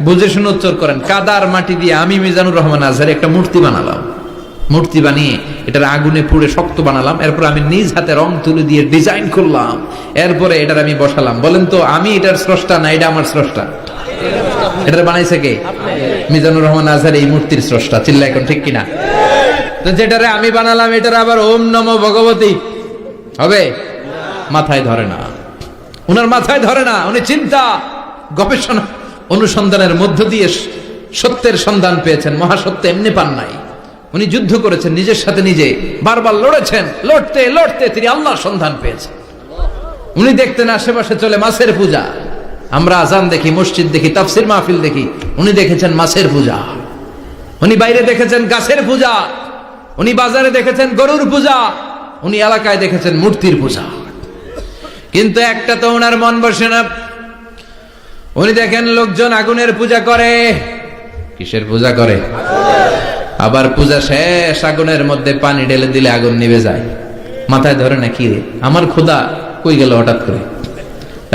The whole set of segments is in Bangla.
বুঝে শুনে উচ্চার করেন। কাদার মাটি দিয়ে আমি মিজানুর রহমান আজহারি একটা মূর্তি বানালাম। মূর্তি বানিয়ে এটার আগুনে পুড়ে শক্ত বানালাম, এরপর আমি নিজ হাতে রং তুলি দিয়ে ডিজাইন করলাম, এরপরে এটার আমি বসালাম। বলেন তো আমি এটার স্রষ্টা না এটা আমার স্রষ্টা? এটা বানাইছে কে? মিজানুর রহমান আজহারি এই মূর্তির স্রষ্টা। চিল্লা এখন ঠিক কিনা? তো যেটারে আমি বানালাম এটার আবার ওম নমো ভগবতী হবে? মাথায় ধরে না, উনার মাথায় ধরে না। উনি চিন্তা গবেষণা অনুসন্ধানের মধ্য দিয়ে সত্যের সন্ধান পেয়েছেন। মহাসত্য এমনি পান নাই, উনি যুদ্ধ করেছেন নিজের সাথে নিজে, বারবার লড়েছেন। লড়তে লড়তে তিনি আল্লাহর সন্ধান পেয়েছেন। উনি দেখতেন আশেপাশে চলে মাছের পূজা। আমরা আজান দেখি, মসজিদ দেখি, তাফসির মাহফিল দেখি, উনি দেখেছেন মাছের পূজা। উনি বাইরে দেখেছেন গাছের পূজা, উনি বাজারে দেখেছেন গরুর পূজা, উনি এলাকায় দেখেছেন মূর্তির পূজা। কিন্তু একটা তো ওনার মন বসে না। উনি দেখেন লোকজন আগুনের পূজা করে। কিসের পূজা করে? আবার পূজা শেষ আগুনের মধ্যে পানি ঢেলে দিলে আগুন নিভে যায়। মাথায় ধরে না, কি রে আমার খোদা কই গেল হঠাৎ করে?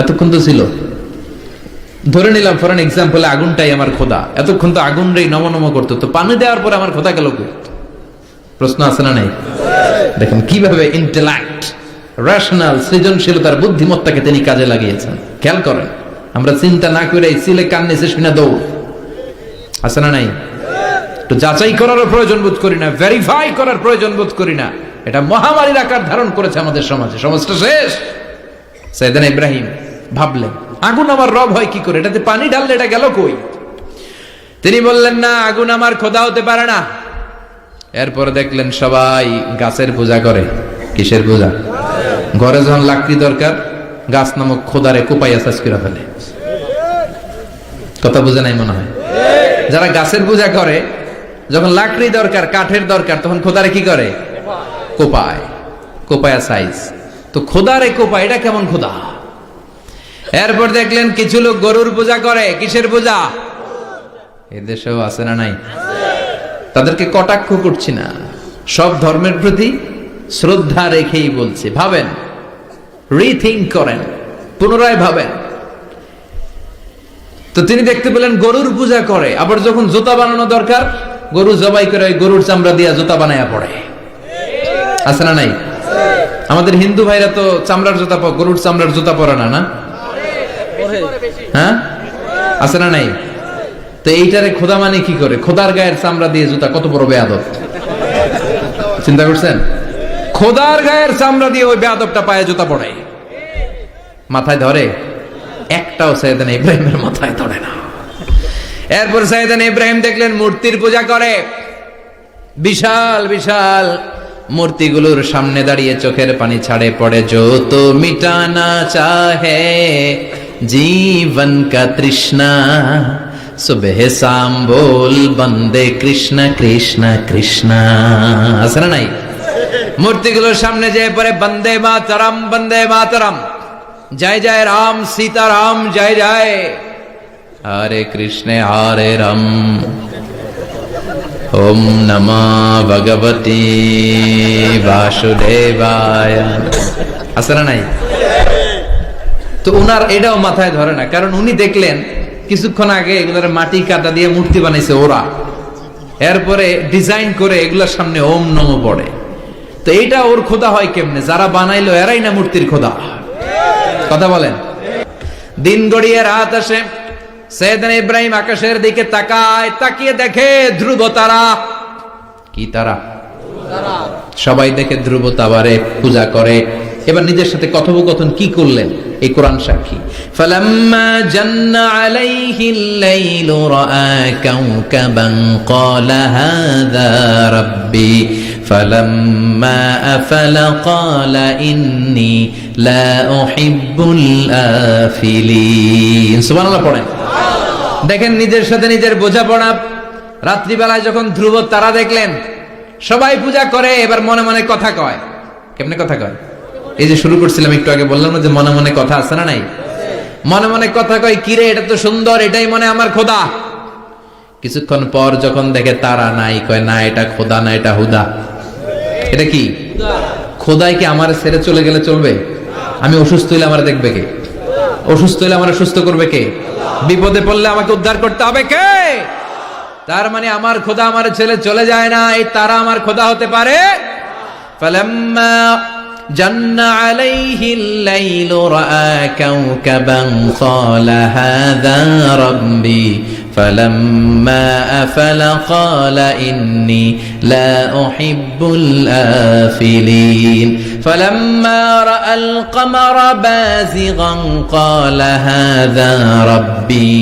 এতক্ষণ তো ছিল। ধরে নিলাম ফর এন এক্সাম্পল আগুনটাই আমার খোদা, এতক্ষণ তো আগুন রে নম নম করতো, তো পানি দেওয়ার পরে আমার খোদা গেল কই? প্রশ্ন আছে না নাই? দেখেন কিভাবে ইন্টেলেক্ট, রেশনাল, সৃজনশীলতার বুদ্ধিমত্তাকে তিনি কাজে লাগিয়েছেন। খেয়াল করেন, আমরা চিন্তা না করে সিলে কান্নে শেষ না দৌড়। আছে না নাই? তো যাচাই করারও প্রয়োজন বোধ করি না, ভেরিফাই করার প্রয়োজন বোধ করি না। এটা মহামারীর আকার ধারণ করেছে আমাদের সমাজে। সমাজটা শেষ। সাইয়েদনা ইব্রাহিম ভাবলেন আগুন আমার রব হয় কি করে? এটাতে পানি ঢাললে এটা গেল কই? তিনি বললেন না, আগুন আমার খোদা হতে পারে না। এরপর দেখলেন সবাই গাছের পূজা করে। কিসের পূজা? ঘরে যখন লাকড়ি দরকার, গাছ নামক খোদারে কোপাইয়া সাজ করে ফেলে। কথা বুঝে নাই মনে হয়? যারা গাছের পূজা করে, যখন লাকড়ি দরকার, কাঠের দরকার, তখন খোদারে কি করে? কোপায়। কোপায়া সাইজ। তো খোদারে কোপায়, এটা কেমন খোদা? এরপর দেখলেন কিছু লোক গরুর পূজা করে। কিসের পূজা? এদেশেও আছে না নাই? তাদেরকে কটাক্ষ করছি না, সব ধর্মের প্রতি শ্রদ্ধা রেখেই বলছি। ভাবেন, রিথিঙ্ক করেন, পুনরায় ভাবেন। তো তিনি দেখতে পেলেন গরুর পূজা করে। আবার যখন জুতা বানানো দরকার, গরু জবাই করে ওই গরুর চামড়া দিয়া জুতা বানায়া পড়ে। আছে না নাই? আমাদের হিন্দু ভাইরা তো চামড়ার জুতা, গরুর চামড়ার জুতা পরে না, না? হ্যাঁ, আছে না নাই? তো এইটারে খোদা মানে কি করে? খোদার গায়ের চামড়া দিয়ে জুতা, কত বড় বেয়াদব! চিন্তা করছেন? খোদার গায়ের চামড়া দিয়ে ওই বেয়াদবটা পায়ে জুতা পড়ে। মাথায় ধরে? একটাও সাইয়েদনা ইব্রাহিমের মাথায় ধরে না। এরপর সাইয়েদনা ইব্রাহিম দেখলেন মূর্তির পূজা করে। বিশাল বিশাল মূর্তিগুলোর সামনে দাঁড়িয়ে চোখের পানি ছাড়ে পড়ে। যো তো মিটানা চাহে জীবন কা তৃষ্ণা, সুবহ শাম বল বন্দে কৃষ্ণ কৃষ্ণ কৃষ্ণ। আছে না নাই? মূর্তিগুলোর সামনে যে পরে বন্দে মাতরম, বন্দে মাতরম, জয় জয় রাম সীতারাম, জয় জয় হরে কৃষ্ণ হরে রাম, ওম নমঃ ভগবতে বাসুদেবায়। আছে না নাই? তো উনার এটাও মাথায় ধরে না, কারণ উনি দেখলেন কিছুক্ষণ আগে এগুলোর মাটি কাদা দিয়ে মূর্তি বানাইছে ওরা, এরপরে ডিজাইন করে এগুলোর সামনে ওম নমঃ পড়ে। তো এইটা ওর খোদা হয় কেমনে? যারা বানাইলো এরাই না মূর্তির খোদা। কথা বলেন। দিন গড়িয়ে রাত আসে, সাইয়েদনা ইব্রাহিম আকাশের দিকে তাকায়, তাকিয়ে দেখে ধ্রুব তারা। কি তারা? সবাই দেখে ধ্রুব তারারে পূজা করে। এবার নিজের সাথে কথোপকথন কি করলেন এই কোরআন সাক্ষী। ফালাম্মা জান্না আলাইহিল লাইলু রাআ কাওকাবান ক্বালা হাযা রাব্বি ফালাম্মা আফালা ক্বালা ইন্নী লা উহিব্বুল আফিলিন। সুবহানাল্লাহ পড়েন। দেখেন নিজের সাথে নিজের বোঝাপড়া। রাত্রিবেলায় যখন ধ্রুব তারা দেখলেন, সবাই পূজা করে, এবার মনে মনে কথা কয়। কেমনে কথা কয়? এই যে শুরু করছিলাম একটু আগে, বললাম না যে মনে মনে কথা আছে না নাই? মনে মনে কথা কয়, কিরে এটা তো সুন্দর, এটাই মনে আমার খোদা। কিছুক্ষণ পর যখন দেখে তারা নাই, কয় না এটা খোদা না, এটা হুদা। এটা কি? খোদাই কি আমার ছেড়ে চলে গেলে চলবে? আমি অসুস্থ হইলে আমার দেখবে কে? অসুস্থ হলে আমার সুস্থ করবে কে? বিপদে পড়লে আমাকে উদ্ধার করতে হবে কে? তার মানে আমার খোদা আমার ছেলে চলে যায় না, এই তারা আমার খোদা হতে পারে। ফালাম্মা জান্না আলাইহিল লাইলু রাআ কাওকাবান ক্বালা হাযা রাব্বি ফালাম্মা আফালা ক্বালা ইন্নী লা উহিব্বুল আফিলিন ফালাম্মা রাআল কমারা বাযিগান ক্বালা হাযা রাব্বি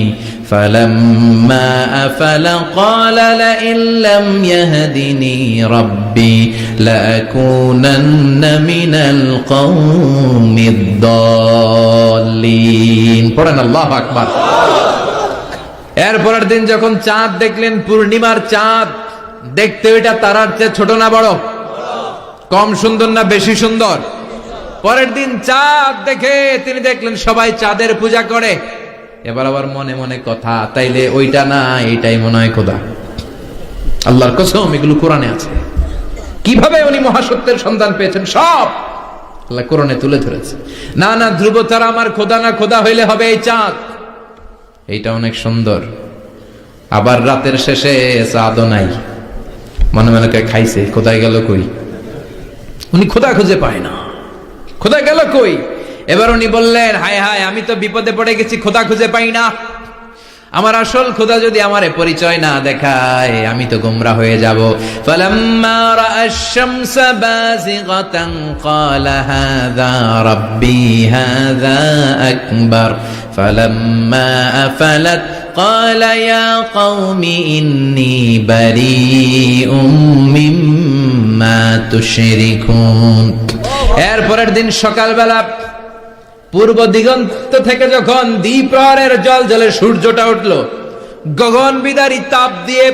فلما أفل قال لئن لم يهدني ربي لأكونن من القوم الضالين পড়েন আল্লাহু আকবার। এরপরের দিন যখন চাঁদ দেখলেন, পূর্ণিমার চাঁদ, দেখতে ওইটা তারার চেয়ে ছোট না বড়? কম সুন্দর না বেশি সুন্দর? পরের দিন চাঁদ দেখে তিনি দেখলেন সবাই চাঁদের পূজা করে। এবার আবার মনে মনে কথা, তাইলে ওইটা না এইটাই মনে হয় খোদা। আল্লাহর কসম এগুলো কোরআনে আছে। কিভাবে উনি মহাসত্যের সন্ধান পেয়েছেন সব আল্লাহ কোরআনে তুলে ধরেছে। না না, ধ্রুব তারা আমার খোদা না, খোদা হইলে হবে এই চাঁদ। এইটা অনেক সুন্দর। আবার রাতের শেষে চাঁদও নাই, মনে মনে খাইছে খোদায় গেল কই? উনি খোদা খুঁজে পায় না, খোদা গেল কই? এবার উনি বললেন, হায় হায়, আমি তো বিপদে পড়ে গেছি, খোদা খুঁজে পাই না। আমার আসল খোদা যদি আমারে পরিচয় না দেখায় আমি তো গোমরা হয়ে যাব। ফালাম্মা রাআশ শামসা বাযিগাতান ক্বালা হাযা রাব্বি হাযা আকবার ফালাম্মা আফালাত ক্বালা ইয়া কওমি ইন্নী বারীউম মিম্মা তুশরিকুন। এরপরের দিন সকালবেলা পূর্ব দিগন্ত থেকে যখন দ্বিপ্রহরের জলে সূর্যটা উঠলো, গগন বিদারী তাপ দিয়ে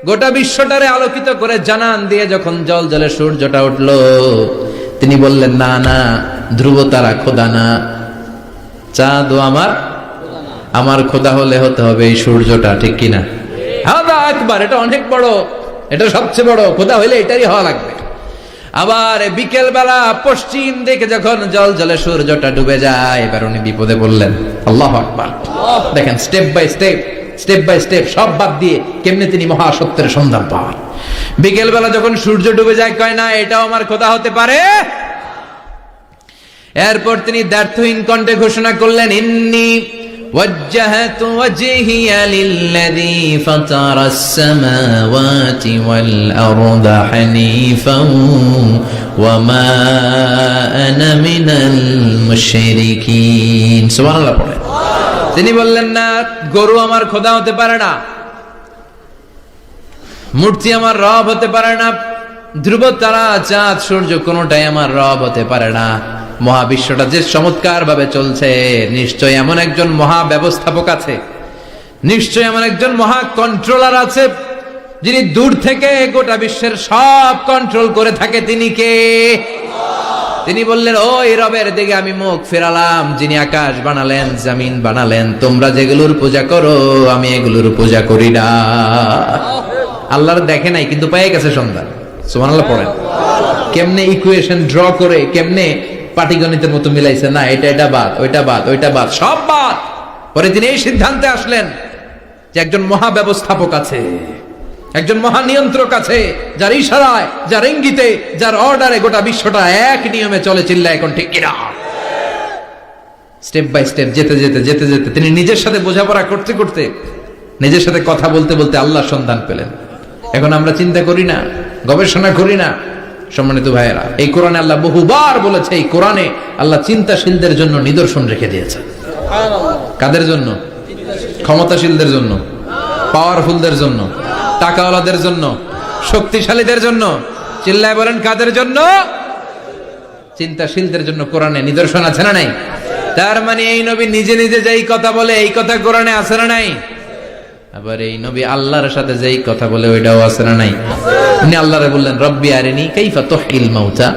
গোটা বিশ্বটারে আলোকিত করে জানান দিয়ে যখন জলে সূর্যটা উঠলো, তিনি বললেন, না না, ধ্রুব তারা খোদা না, চাঁদও আমার খোদা হলে হতে হবে এই সূর্যটা, ঠিক কিনা? হাযা আকবার, এটা অনেক বড়, এটা সবচেয়ে বড়, খোদা হইলে এটারই হওয়া লাগবে। আবার বিকেল বেলা পশ্চিম দিকে যখন জলে সূর্যটা ডুবে যায়, এবার উনি বিপদে বললেন। আল্লাহু আকবার। দেখেন, স্টেপ বাই স্টেপ সব বাদ দিয়ে কেমনে তিনি মহাসত্যের সন্ধান পান। বিকেল বেলা যখন সূর্য ডুবে যায়, কয় না এটাও আমার খোদা হতে পারে। এরপর তিনি দ্ব্যর্থহীন কণ্ঠে ঘোষণা করলেন, ইন্নী وجهت وجهي للذي فطر السماوات والأرض حنيفا وما أنا من المشركين। সুবহানাল্লাহ পড়ে। তিনি বললেন, না, গরু আমার খোদা হতে পারে না, মূর্তি আমার রব হতে পারে না, ধ্রুব তারা চাঁদ সূর্য কোনটাই আমার রব হতে পারে না। মহাবিশ্বটা যে চমৎকার ভাবে চলছে, নিশ্চয় এমন একজন মহা ব্যবস্থাপক আছে, নিশ্চয় এমন একজন মহা কন্ট্রোলার আছে, যিনি দূর থেকে গোটা বিশ্বের সব কন্ট্রোল করে থাকে। তিনি কে? তিনি বললেন, ওই রবের দিকে আমি মুখ ফেরালাম, যিনি আকাশ বানালেন, জমিন বানালেন। তোমরা যেগুলোর পূজা করো আমি এগুলোর পূজা করি না। আল্লাহর দেখে নাই কিন্তু পেয়ে গেছে সন্ধান। সুবহানাল্লাহ পড়েন। কেমনে ইকুয়েশন ড্র করে, কেমনে পাটিগণিতের মতো মিলাইছে, না এটা বাদ, ওইটা বাদ, সব বাদ। পরে তিনি এই সিদ্ধান্তে আসলেন যে একজন মহা ব্যবস্থাপক আছে, একজন মহা নিয়ন্ত্রক আছে, যার ইশারায়, যার ইঙ্গিতে, যার অর্ডারে গোটা বিশ্বটা এক নিয়মে চলে। চিল্লা এখন ঠিক কিনা? স্টেপ বাই স্টেপ যেতে যেতে তিনি নিজের সাথে বোঝাপড়া করতে করতে, নিজের সাথে কথা বলতে বলতে আল্লাহর সন্ধান পেলেন। এখন আমরা চিন্তা করি না, গবেষণা করি না। সম্মানিত ভাইয়েরা, এই কোরআনে আল্লাহ বহুবার বলেছে, এই কোরআনে আল্লাহ চিন্তাশীলদের জন্য নিদর্শন রেখে দিয়েছে। কাদের জন্য? ক্ষমতাশীলদের জন্য, পাওয়ারফুলদের জন্য, টাকাওয়ালাদের জন্য, শক্তিশালীদের জন্য। চিল্লায় বলেন, কাদের জন্য? চিন্তাশীলদের জন্য কোরআনে নিদর্শন আছে না নাই? তার মানে এই নবী নিজে নিজে যেই কথা বলে, এই কথা কোরআনে আছে না নাই? আবার এই নবী আল্লাহর সাথে যেই কথা বলে, ওইটাও আছে না নাই? উনি আল্লাহরে বললেন, রব্বি আরিনি কাইফা তুহিল মাউতা।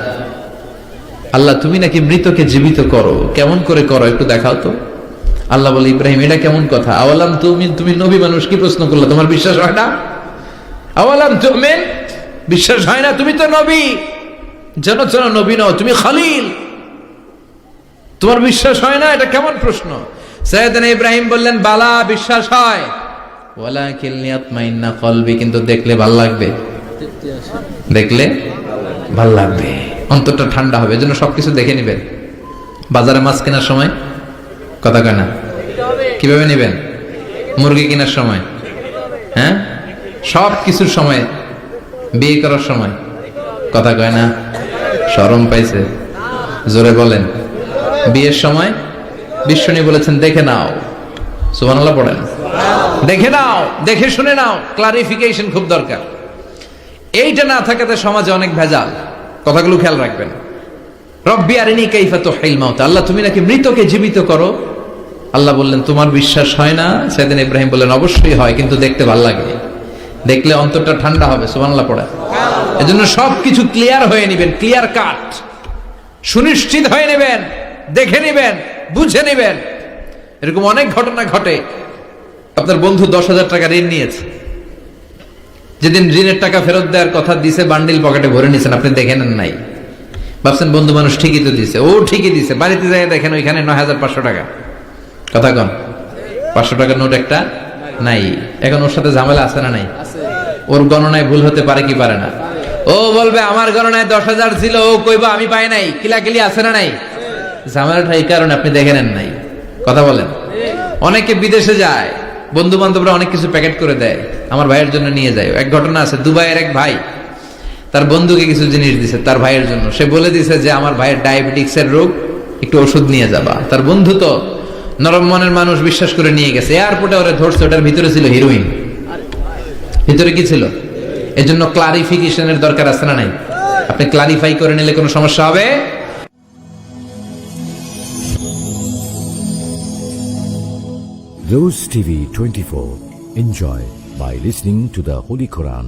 আল্লাহ, তুমি নাকি মৃতকে জীবিত করো, কেমন করে করো একটু দেখাও তো। আল্লাহ বলে, ইব্রাহিম, এটা কেমন কথা? আওয়ালাম তুমিন, তুমি নবী মানুষ, কি প্রশ্ন করলে? তোমার বিশ্বাস হয় না? আওয়ালাম তুমিন, বিশ্বাস হয় না? তুমি তো নবী, জানো নবী নও, তুমি খলিল। তোমার বিশ্বাস হয় না? এটা কেমন প্রশ্ন? সাইয়েদনা ইব্রাহিম বললেন, বালা, বিশ্বাস হয়, ওয়ালাকিন লিয়াতমাইন্না কলবি, কিন্তু দেখলে ভাল লাগবে, দেখলে ভাল লাগবে, অন্তরটা ঠান্ডা হবে। এজন্য সবকিছু দেখে নিবেন। বাজারে মাছ কেনার সময় কথা কয় না, কিভাবে নিবেন? মুরগি কেনার সময়, হ্যাঁ, সব কিছুর সময়, বিয়ে করার সময় কথা কয় না, শরম পাইছে, জোরে বলেন। বিয়ের সময় বিশ্বনী বলেছেন, দেখে নাও, সুবহানাল্লাহ পড়েন, দেখে নাও, দেখে শুনে নাও, ক্লারিফিকেশন খুব দরকার। এইটা না থাকাতে সমাজে অনেক ভেজাল। কথাগুলো খেয়াল রাখবেন। রব্বি আরিনি কাইফা তুহিল মাউত, আল্লাহ তুমি নাকি মৃতকে জীবিত করো। আল্লাহ বললেন, তোমার বিশ্বাস হয় না? সাইয়েদনা ইব্রাহিম বললেন, অবশ্যই হয়, কিন্তু দেখতে ভালো লাগে, দেখলে অন্তরটা ঠান্ডা হবে। সুবহানাল্লাহ পড়ে। এজন্য সবকিছু ক্লিয়ার হয়ে নেবেন, ক্লিয়ার কাট, সুনিশ্চিত হয়ে নেবেন, দেখে নেবেন, বুঝে নেবেন। এরকম অনেক ঘটনা ঘটে। আপনার বন্ধু 10,000 টাকা ঋণ নিয়েছে, যেদিন ঋণের টাকা ফেরত দেওয়ার কথা দিছে, বান্ডিল পকেটে ভরে নিয়েছেন, আপনি দেখে নেন নাই। ভাবছেন বন্ধু মানুষ, ঠিকই তো দিছে, ও ঠিকই দিছে। বাড়িতে যাই দেখেন ওইখানে 9,500 টাকা। কথা কন, 500 টাকার নোট একটা নাই। এখন ওর সাথে ঝামেলা আছে না নাই? ওর গণনায় ভুল হতে পারে কি পারে না? ও বলবে আমার গণনায় 10,000 ছিল, ও কইবা আমি পাই নাই। কিলাকিলি আছে না নাই? ঝামেলাটা এই কারণে আপনি দেখে নেন নাই। কথা বলেন। অনেকে বিদেশে যায়, বন্ধু বান্ধবরা অনেক কিছু প্যাকেট করে দেয়, আমার ভাইয়ের জন্য নিয়ে যায়। এক ঘটনা আছে, দুবাইয়ের এক ভাই তার বন্ধুকে কিছু জিনিস দিছে তার ভাইয়ের জন্য। সে বলে দিছে যে আমার ভাইয়ের ডায়াবেটিক্সের রোগ, একটু ওষুধ নিয়ে যাবা। তার বন্ধু তো নরম মনের মানুষ, বিশ্বাস করে নিয়ে গেছে। এয়ারপোর্টে ওরা ধরছে, ওটার ভিতরে ছিল হিরোইন। ভিতরে কি ছিল? এজন্য ক্লারিফিকেশনের দরকার আছে না নাই? আপনি ক্লারিফাই করে নিলে কোনো সমস্যা হবে? Rose TV 24. Enjoy by listening to the Holy Quran.